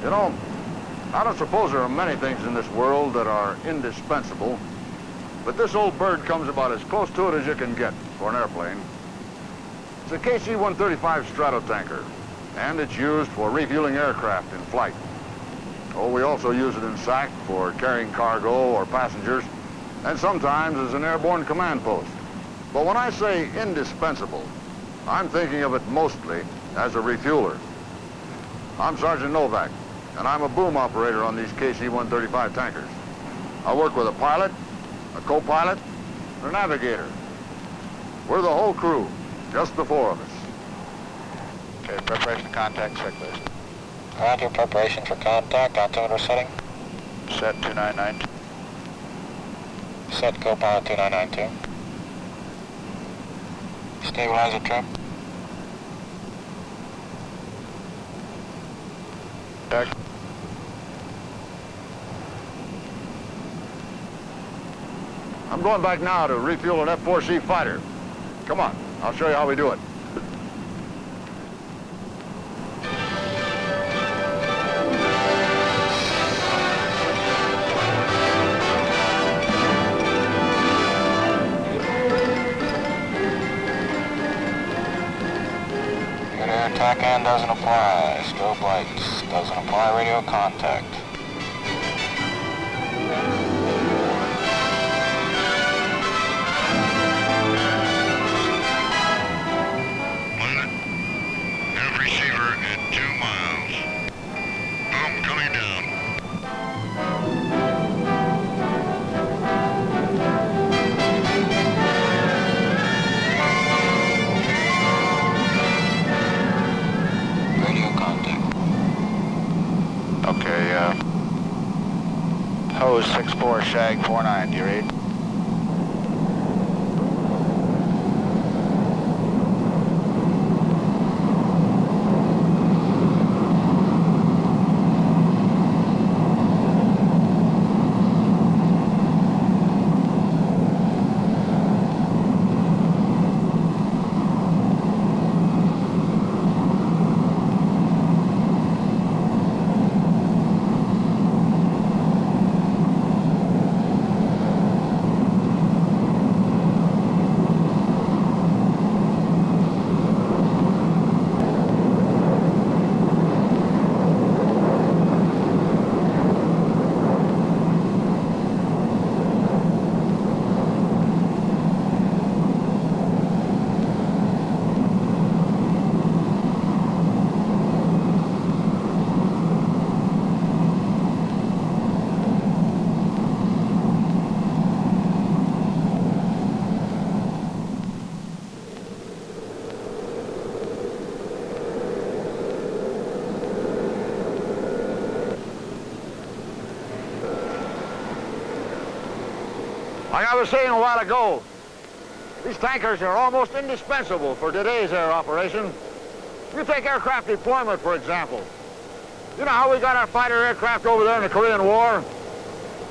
You know, I don't suppose there are many things in this world that are indispensable, but this old bird comes about as close to it as you can get for an airplane. It's a KC-135 stratotanker, and it's used for refueling aircraft in flight. Oh, we also use it in SAC for carrying cargo or passengers, and sometimes as an airborne command post. But when I say indispensable, I'm thinking of it mostly as a refueler. I'm Sergeant Novak, and I'm a boom operator on these KC-135 tankers. I work with a pilot, a co-pilot, and a navigator. We're the whole crew, just the four of us. Okay, preparation contact, check please. Roger, preparation for contact, altimeter setting. Set 2992. Set co-pilot 2992. Stabilizer trim. Check. I'm going back now to refuel an F-4C fighter. Come on, I'll show you how we do it. Good air TACAN doesn't apply. Strobe lights doesn't apply. Radio contact. Have receiver at 2 miles. Boom, coming down. Radio contact. Okay, hose 64, shag 49, do you read? Like I was saying a while ago, these tankers are almost indispensable for today's air operation. You take aircraft deployment, for example. You know how we got our fighter aircraft over there in the Korean War?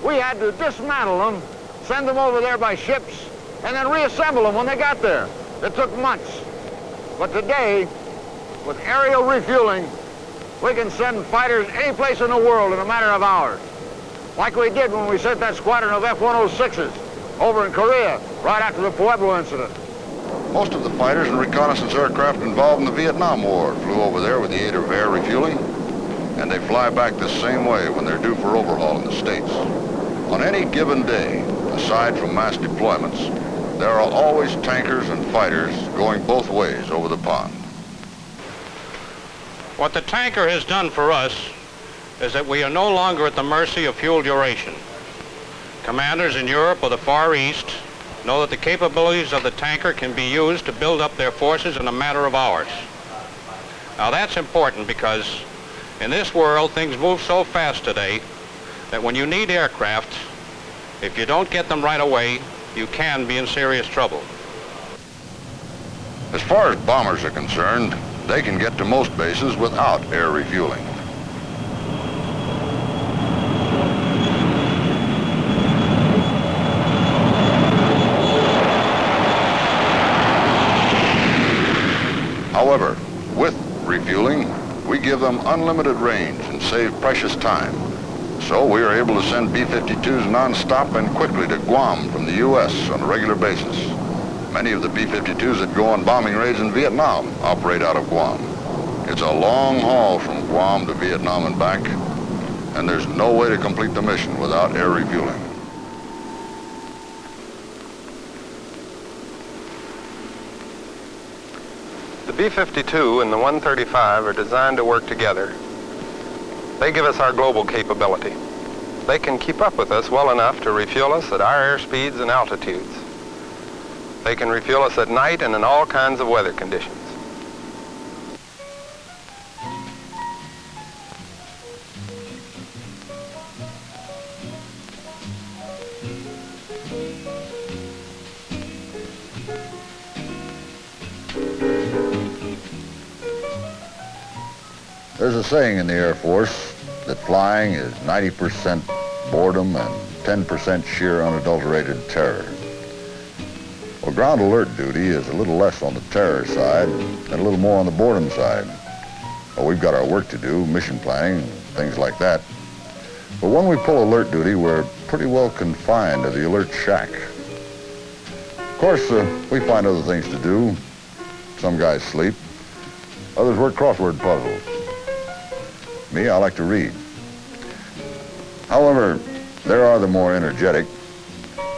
We had to dismantle them, send them over there by ships, and then reassemble them when they got there. It took months. But today, with aerial refueling, we can send fighters any place in the world in a matter of hours. Like we did when we sent that squadron of F-106s over in Korea right after the Pueblo incident. Most of the fighters and reconnaissance aircraft involved in the Vietnam War flew over there with the aid of air refueling, and they fly back the same way when they're due for overhaul in the States. On any given day, aside from mass deployments, there are always tankers and fighters going both ways over the pond. What the tanker has done for us is that we are no longer at the mercy of fuel duration. Commanders in Europe or the Far East know that the capabilities of the tanker can be used to build up their forces in a matter of hours. Now that's important because in this world things move so fast today that when you need aircraft, if you don't get them right away, you can be in serious trouble. As far as bombers are concerned, they can get to most bases without air refueling. However, with refueling, we give them them unlimited range and save precious time. So we are able to send B-52s non-stop and quickly to Guam from the U.S. on a regular basis. Many of the B-52s that go on bombing raids in Vietnam operate out of Guam. It's a long haul from Guam to Vietnam and back, and there's no way to complete the mission without air refueling. The B-52 and the 135 are designed to work together. They give us our global capability. They can keep up with us well enough to refuel us at our airspeeds and altitudes. They can refuel us at night and in all kinds of weather conditions. There's a saying in the Air Force that flying is 90% boredom and 10% sheer unadulterated terror. Well, ground alert duty is a little less on the terror side and a little more on the boredom side. Well, we've got our work to do, mission planning, things like that. But when we pull alert duty, we're pretty well confined to the alert shack. Of course, we find other things to do. Some guys sleep. Others work crossword puzzles. Me, I like to read. However, there are the more energetic.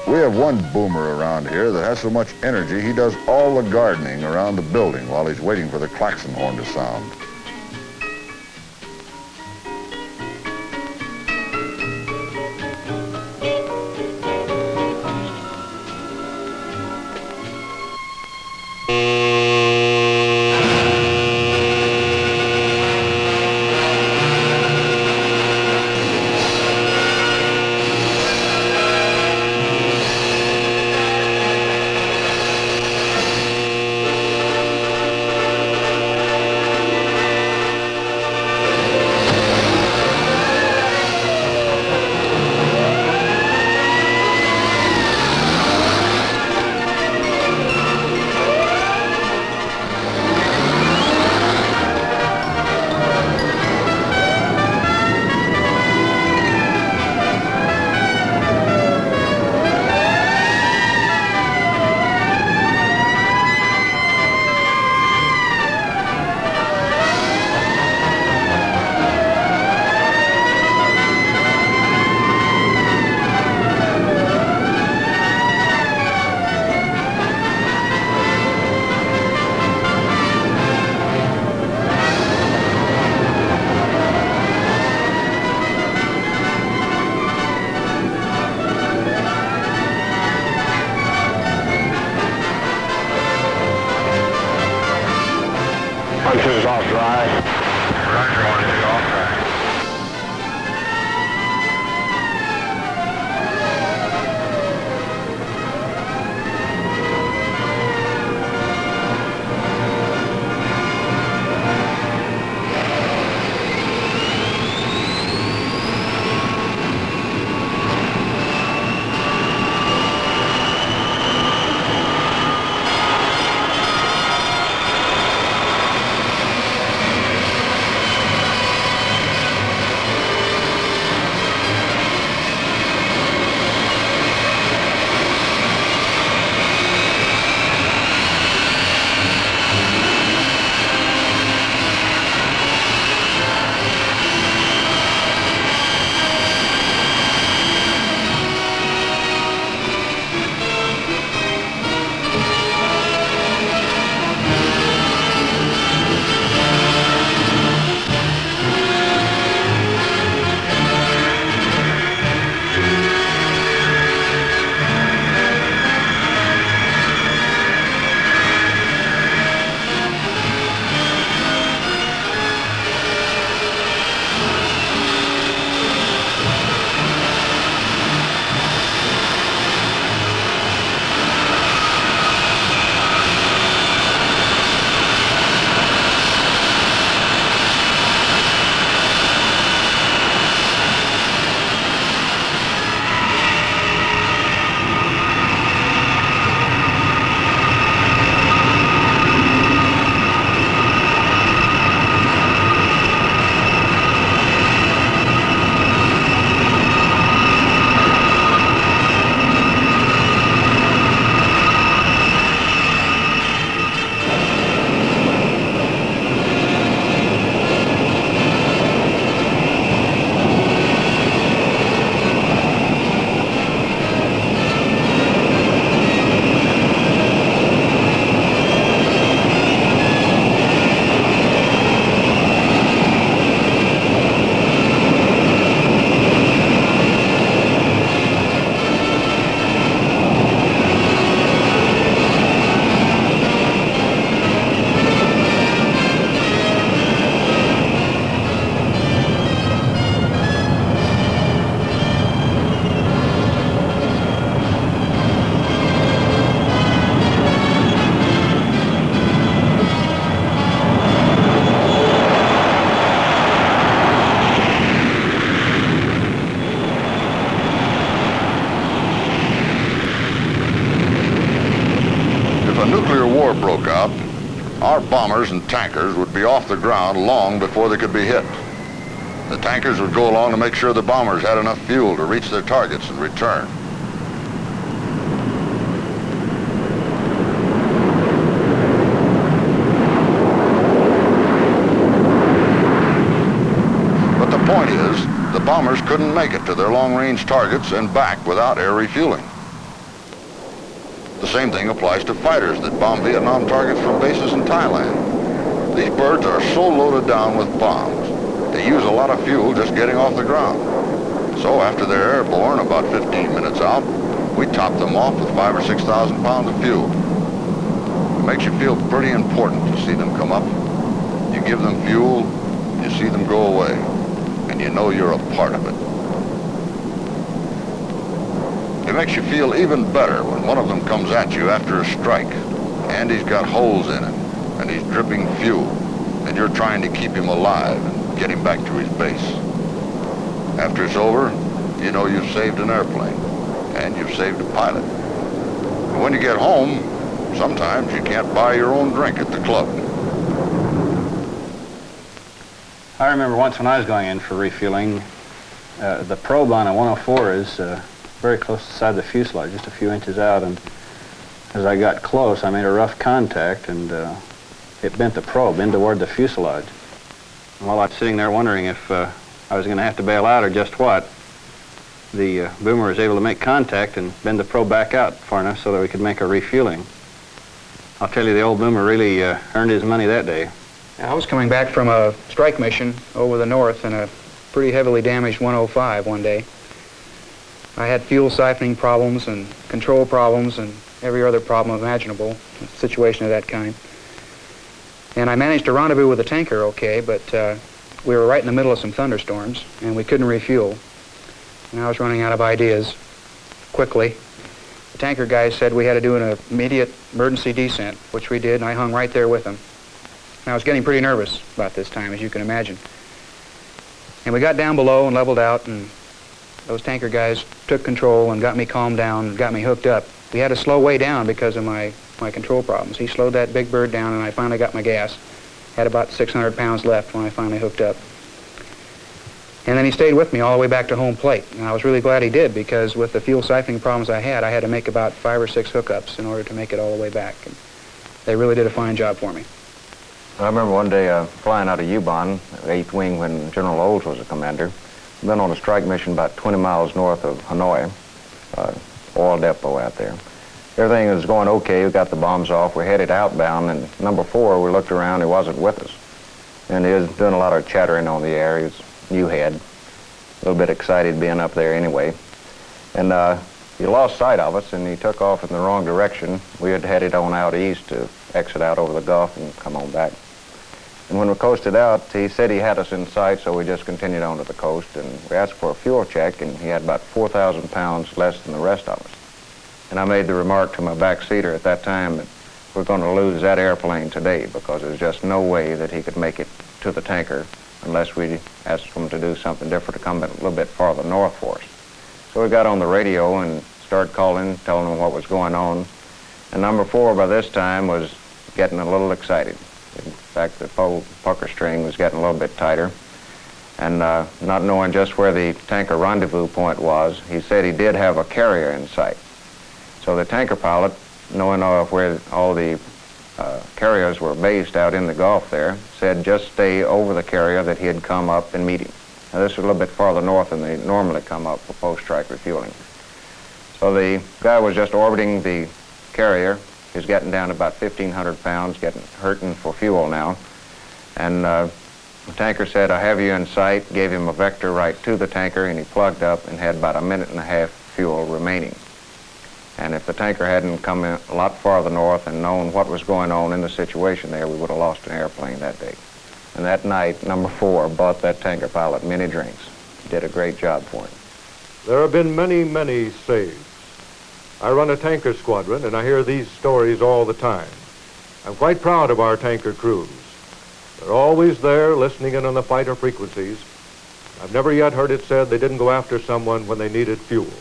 We have one boomer around here that has so much energy he does all the gardening around the building while he's waiting for the klaxon horn to sound. This is off dry. Roger, 1-2, off track. a nuclear war broke out, our bombers and tankers would be off the ground long before they could be hit. The tankers would go along to make sure the bombers had enough fuel to reach their targets and return. But the point is, the bombers couldn't make it to their long-range targets and back without air refueling. The same thing applies to fighters that bomb Vietnam targets from bases in Thailand. These birds are so loaded down with bombs, they use a lot of fuel just getting off the ground. So after they're airborne, about 15 minutes out, we top them off with 5,000 or 6,000 pounds of fuel. It makes you feel pretty important to see them come up. You give them fuel, you see them go away, and you know you're a part of it. It makes you feel even better when one of them comes at you after a strike, and he's got holes in him, and he's dripping fuel, and you're trying to keep him alive and get him back to his base. After it's over, you know you've saved an airplane, and you've saved a pilot. And when you get home, sometimes you can't buy your own drink at the club. I remember once when I was going in for refueling, the probe on a 104 is very close to the side of the fuselage, just a few inches out, and as I got close, I made a rough contact, and it bent the probe in toward the fuselage. And while I was sitting there wondering if I was going to have to bail out or just what, the boomer was able to make contact and bend the probe back out far enough so that we could make a refueling. I'll tell you, the old boomer really earned his money that day. I was coming back from a strike mission over the north in a pretty heavily damaged 105 one day. I had fuel siphoning problems and control problems and every other problem imaginable, a situation of that kind. And I managed to rendezvous with the tanker okay, but we were right in the middle of some thunderstorms and we couldn't refuel. And I was running out of ideas quickly. The tanker guys said we had to do an immediate emergency descent, which we did, and I hung right there with them. And I was getting pretty nervous about this time, as you can imagine. And we got down below and leveled out, and those tanker guys took control and got me calmed down and got me hooked up. We had to slow way down because of my control problems. He slowed that big bird down, and I finally got my gas. Had about 600 pounds left when I finally hooked up. And then he stayed with me all the way back to home plate. And I was really glad he did, because with the fuel siphoning problems I had to make about 5 or 6 hookups in order to make it all the way back. And they really did a fine job for me. I remember one day flying out of U-Bahn, 8th Wing, when General Olds was the commander. Been on a strike mission about 20 miles north of Hanoi, oil depot out there. Everything was going okay. We got the bombs off. We're headed outbound, and number 4, we looked around. He wasn't with us. And he was doing a lot of chattering on the air. He was new head, a little bit excited being up there anyway. And he lost sight of us, and he took off in the wrong direction. We had headed on out east to exit out over the Gulf and come on back. And when we coasted out, he said he had us in sight, so we just continued on to the coast, and we asked for a fuel check, and he had about 4,000 pounds less than the rest of us. And I made the remark to my backseater at that time that we're going to lose that airplane today, because there's just no way that he could make it to the tanker unless we asked him to do something different, to come a little bit farther north for us. So we got on the radio and started calling, telling them what was going on. And number 4 by this time was getting a little excited. In fact, the pucker string was getting a little bit tighter. And not knowing just where the tanker rendezvous point was, he said he did have a carrier in sight. So the tanker pilot, knowing where all the carriers were based out in the Gulf there, said just stay over the carrier that he had come up and meet him. Now this was a little bit farther north than they normally come up for post-strike refueling. So the guy was just orbiting the carrier. He was getting down to about 1,500 pounds, hurting for fuel now. And the tanker said, I have you in sight, gave him a vector right to the tanker, and he plugged up and had about 1.5 minutes fuel remaining. And if the tanker hadn't come in a lot farther north and known what was going on in the situation there, we would have lost an airplane that day. And that night, number 4 bought that tanker pilot many drinks. He did a great job for him. There have been many, many saves. I run a tanker squadron, and I hear these stories all the time. I'm quite proud of our tanker crews. They're always there listening in on the fighter frequencies. I've never yet heard it said they didn't go after someone when they needed fuel.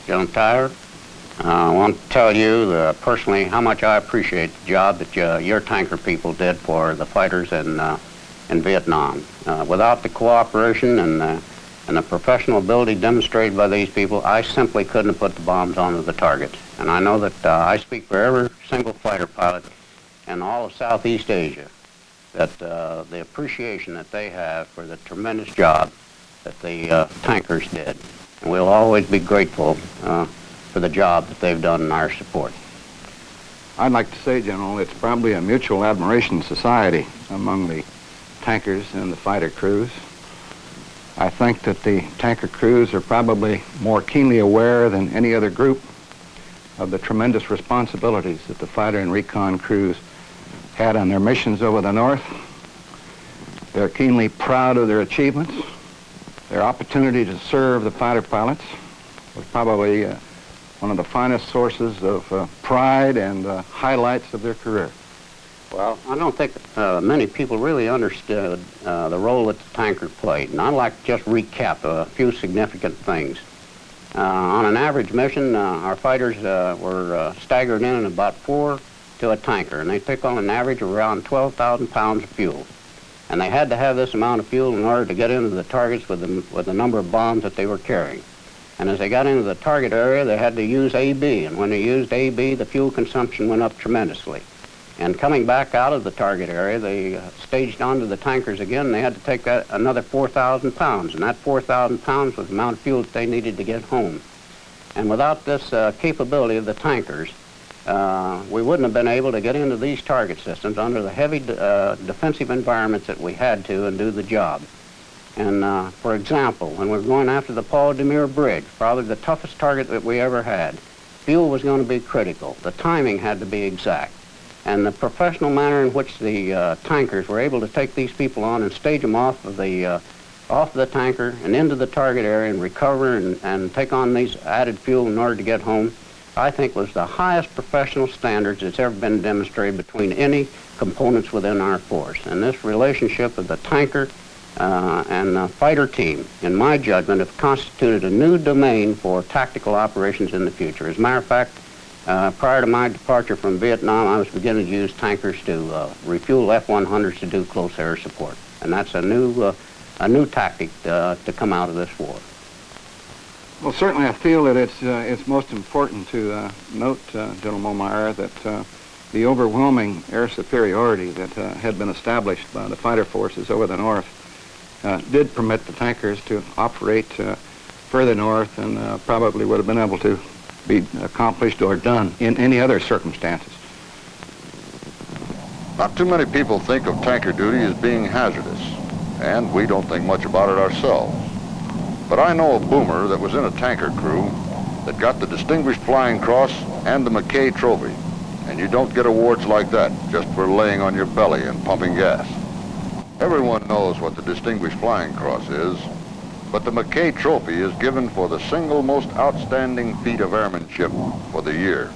Getting tired? I want to tell you personally how much I appreciate the job that your tanker people did for the fighters in Vietnam. Without the cooperation and the professional ability demonstrated by these people, I simply couldn't have put the bombs onto the targets. And I know that I speak for every single fighter pilot in all of Southeast Asia, that the appreciation that they have for the tremendous job that the tankers did. And we'll always be grateful for the job that they've done in our support. I'd like to say, General, it's probably a mutual admiration society among the tankers and the fighter crews. I think that the tanker crews are probably more keenly aware than any other group of the tremendous responsibilities that the fighter and recon crews had on their missions over the North. They're keenly proud of their achievements. Their opportunity to serve the fighter pilots was probably one of the finest sources of pride and highlights of their career. Well, I don't think many people really understood the role that the tanker played, and I'd like to just recap a few significant things. On an average mission, our fighters were staggered in about 4 to a tanker, and they took on an average of around 12,000 pounds of fuel. And they had to have this amount of fuel in order to get into the targets with the number of bombs that they were carrying. And as they got into the target area, they had to use AB, and when they used AB, the fuel consumption went up tremendously. And coming back out of the target area, they staged onto the tankers again, and they had to take another 4,000 pounds, and that 4,000 pounds was the amount of fuel that they needed to get home. And without this capability of the tankers, we wouldn't have been able to get into these target systems under the heavy defensive environments that we had to and do the job. And for example, when we were going after the Paul Demure Bridge, probably the toughest target that we ever had, fuel was going to be critical. The timing had to be exact. And the professional manner in which the tankers were able to take these people on and stage them off of the tanker and into the target area and recover and take on these added fuel in order to get home, I think was the highest professional standards that's ever been demonstrated between any components within our force. And this relationship of the tanker and the fighter team, in my judgment, have constituted a new domain for tactical operations in the future. As a matter of fact, prior to my departure from Vietnam, I was beginning to use tankers to refuel F-100s to do close air support. And that's a new tactic to come out of this war. Well, certainly I feel that it's most important to note, General Momyer, that the overwhelming air superiority that had been established by the fighter forces over the North did permit the tankers to operate further north and probably would have been able to be accomplished or done in any other circumstances. Not too many people think of tanker duty as being hazardous, and we don't think much about it ourselves. But I know a boomer that was in a tanker crew that got the Distinguished Flying Cross and the McKay Trophy, and you don't get awards like that just for laying on your belly and pumping gas. Everyone knows what the Distinguished Flying Cross is, but the McKay Trophy is given for the single most outstanding feat of airmanship for the year.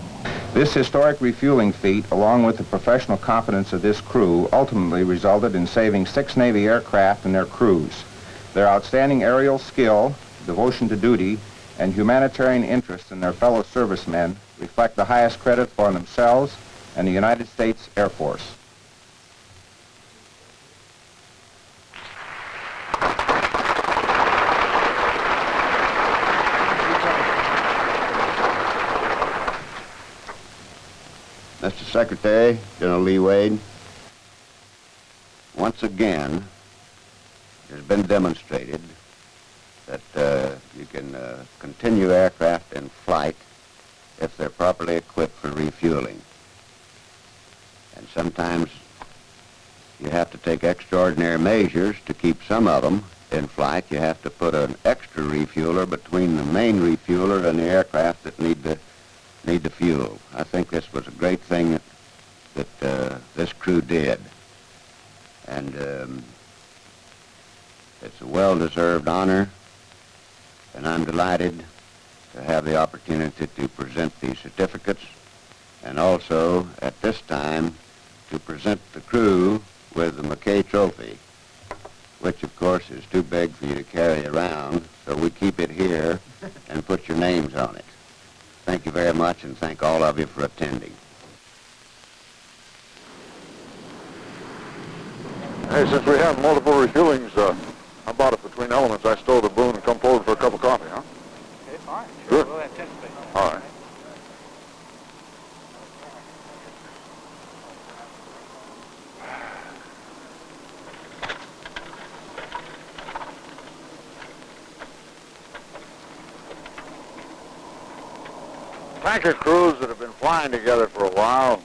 This historic refueling feat, along with the professional competence of this crew, ultimately resulted in saving 6 Navy aircraft and their crews. Their outstanding aerial skill, devotion to duty, and humanitarian interest in their fellow servicemen reflect the highest credit for themselves and the United States Air Force. Mr. Secretary, General Lee Wade, once again, it has been demonstrated that you can continue aircraft in flight if they're properly equipped for refueling. And sometimes you have to take extraordinary measures to keep some of them in flight. You have to put an extra refueler between the main refueler and the aircraft that need the fuel. I think this was a great thing that this crew did. And it's a well-deserved honor, and I'm delighted to have the opportunity to present these certificates, and also at this time to present the crew with the McKay Trophy, which of course is too big for you to carry around, so we keep it here and put your names on it. Thank you very much, and thank all of you for attending. Hey, since we have multiple refuelings, how about if between elements I stow the boon and come forward for a cup of coffee, huh? Okay, fine. Good. We'll anticipate. All right. Tanker crews that have been flying together for a while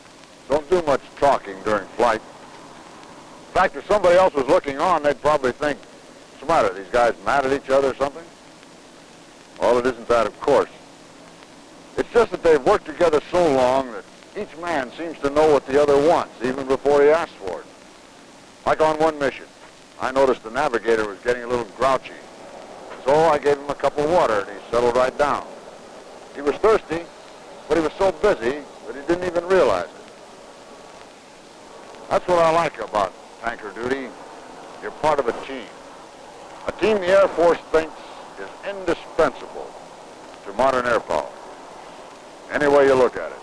don't do much talking during flight. In fact, if somebody else was looking on, they'd probably think, what's the matter, these guys mad at each other or something? Well, it isn't that, of course. It's just that they've worked together so long that each man seems to know what the other wants, even before he asks for it. Like on one mission, I noticed the navigator was getting a little grouchy. So I gave him a cup of water, and he settled right down. He was thirsty, but he was so busy that he didn't even realize it. That's what I like about tanker duty. You're part of a team. A team the Air Force thinks is indispensable to modern air power. Any way you look at it,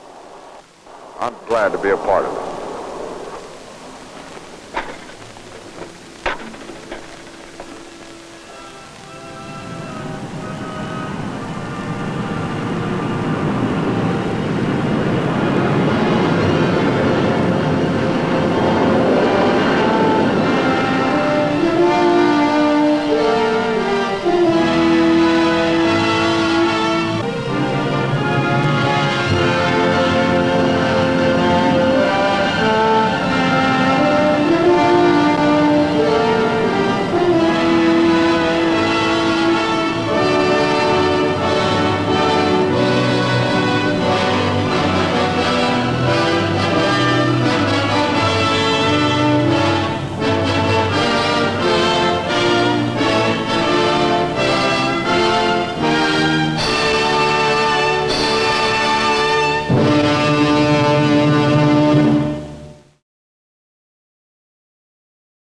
I'm glad to be a part of it.